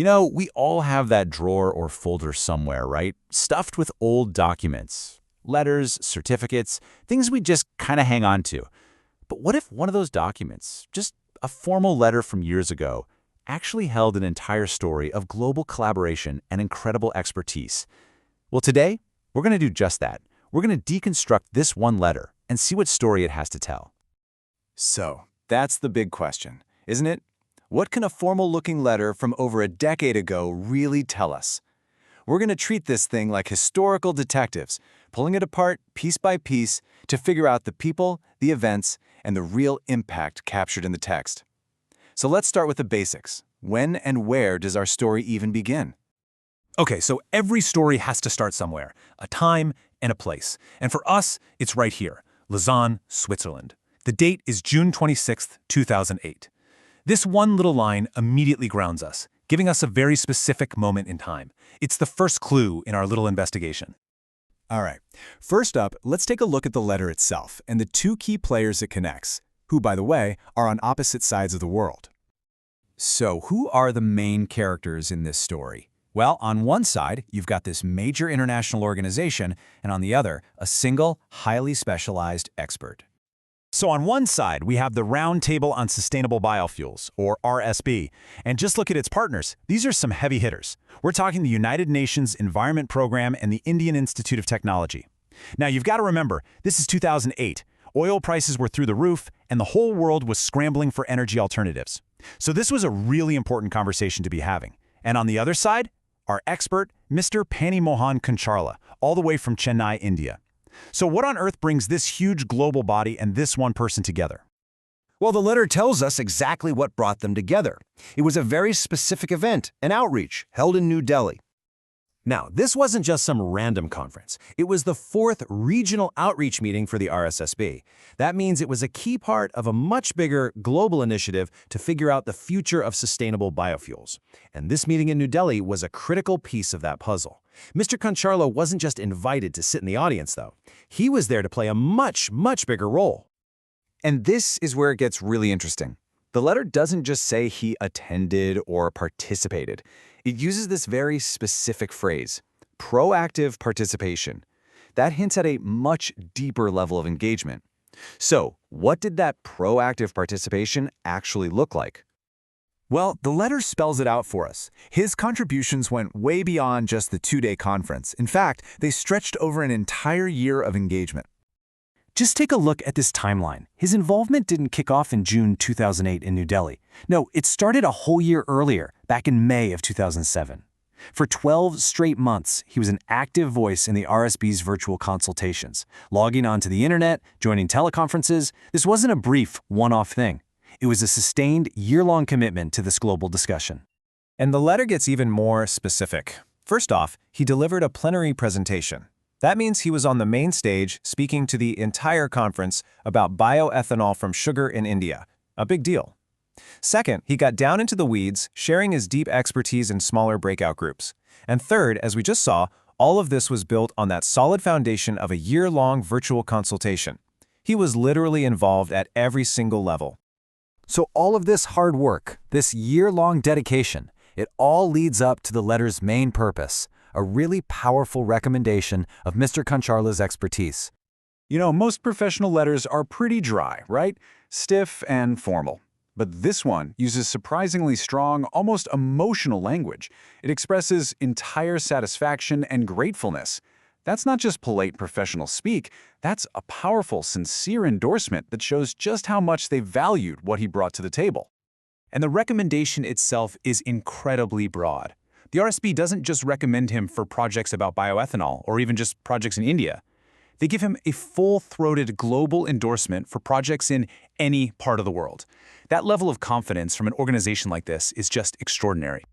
We all have that drawer or folder somewhere, right? Stuffed with old documents, letters, certificates, things we just kind of hang on to. But what if one of those documents, just a formal letter from years ago, actually held an entire story of global collaboration and incredible expertise? Well, today, we're going to do just that. We're going to deconstruct this one letter and see what story it has to tell. So, that's the big question, isn't it? What can a formal-looking letter from over a decade ago really tell us? We're going to treat this thing like historical detectives, pulling it apart piece by piece to figure out the people, the events, and the real impact captured in the text. So let's start with the basics. When and where does our story even begin? Okay, so every story has to start somewhere, a time and a place. And for us, it's right here, Lausanne, Switzerland. The date is June 26, 2008. This one little line immediately grounds us, giving us a very specific moment in time. It's the first clue in our little investigation. All right, first up, let's take a look at the letter itself and the two key players it connects, who, by the way, are on opposite sides of the world. So, who are the main characters in this story? Well, on one side, you've got this major international organization, and on the other, a single, highly specialized expert. So on one side, we have the Round Table on Sustainable Biofuels, or RSB, and just look at its partners. These are some heavy hitters. We're talking the United Nations Environment Program and the Indian Institute of Technology. Now, you've got to remember, this is 2008. Oil prices were through the roof, and the whole world was scrambling for energy alternatives. So this was a really important conversation to be having. And on the other side, our expert, Mr. Pani Mohan Kancharla, all the way from Chennai, India. So what on earth brings this huge global body and this one person together? Well, the letter tells us exactly what brought them together. It was a very specific event, an outreach, held in New Delhi. Now, this wasn't just some random conference. It was the 4th regional outreach meeting for the RSSB. That means it was a key part of a much bigger global initiative to figure out the future of sustainable biofuels. And this meeting in New Delhi was a critical piece of that puzzle. Mr. Kancharla wasn't just invited to sit in the audience, though. He was there to play a much bigger role. And this is where it gets really interesting. The letter doesn't just say he attended or participated. It uses this very specific phrase, proactive participation. That hints at a much deeper level of engagement. So, what did that proactive participation actually look like? Well, the letter spells it out for us. His contributions went way beyond just the 2-day conference. In fact, they stretched over an entire year of engagement. Just take a look at this timeline. His involvement didn't kick off in June 2008 in New Delhi. No, it started a whole year earlier, back in May of 2007. For 12 straight months, he was an active voice in the RSB's virtual consultations, logging onto the internet, joining teleconferences. This wasn't a brief, one-off thing. It was a sustained, year-long commitment to this global discussion. And the letter gets even more specific. First off, he delivered a plenary presentation. That means he was on the main stage speaking to the entire conference about bioethanol from sugar in India. A big deal. Second, he got down into the weeds, sharing his deep expertise in smaller breakout groups. And third, as we just saw, all of this was built on that solid foundation of a year-long virtual consultation. He was literally involved at every single level. So all of this hard work, this year-long dedication, it all leads up to the letter's main purpose, a really powerful recommendation of Mr. Kancharla's expertise. Most professional letters are pretty dry, right? Stiff and formal. But this one uses surprisingly strong, almost emotional language. It expresses entire satisfaction and gratefulness. That's not just polite professional speak, that's a powerful, sincere endorsement that shows just how much they valued what he brought to the table. And the recommendation itself is incredibly broad. The RSB doesn't just recommend him for projects about bioethanol or even just projects in India. They give him a full-throated global endorsement for projects in any part of the world. That level of confidence from an organization like this is just extraordinary.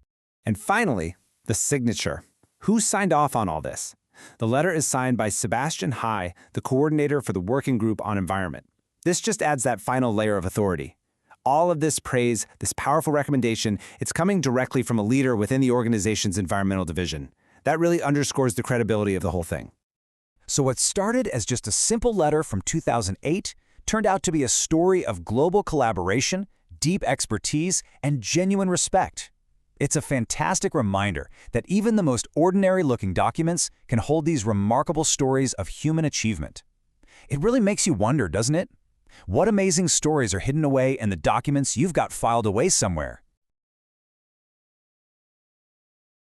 And finally, the signature. Who signed off on all this? The letter is signed by Sebastian Hai, the coordinator for the Working Group on Environment. This just adds that final layer of authority. All of this praise, this powerful recommendation, it's coming directly from a leader within the organization's environmental division. That really underscores the credibility of the whole thing. So what started as just a simple letter from 2008 turned out to be a story of global collaboration, deep expertise, and genuine respect. It's a fantastic reminder that even the most ordinary-looking documents can hold these remarkable stories of human achievement. It really makes you wonder, doesn't it? What amazing stories are hidden away in the documents you've got filed away somewhere?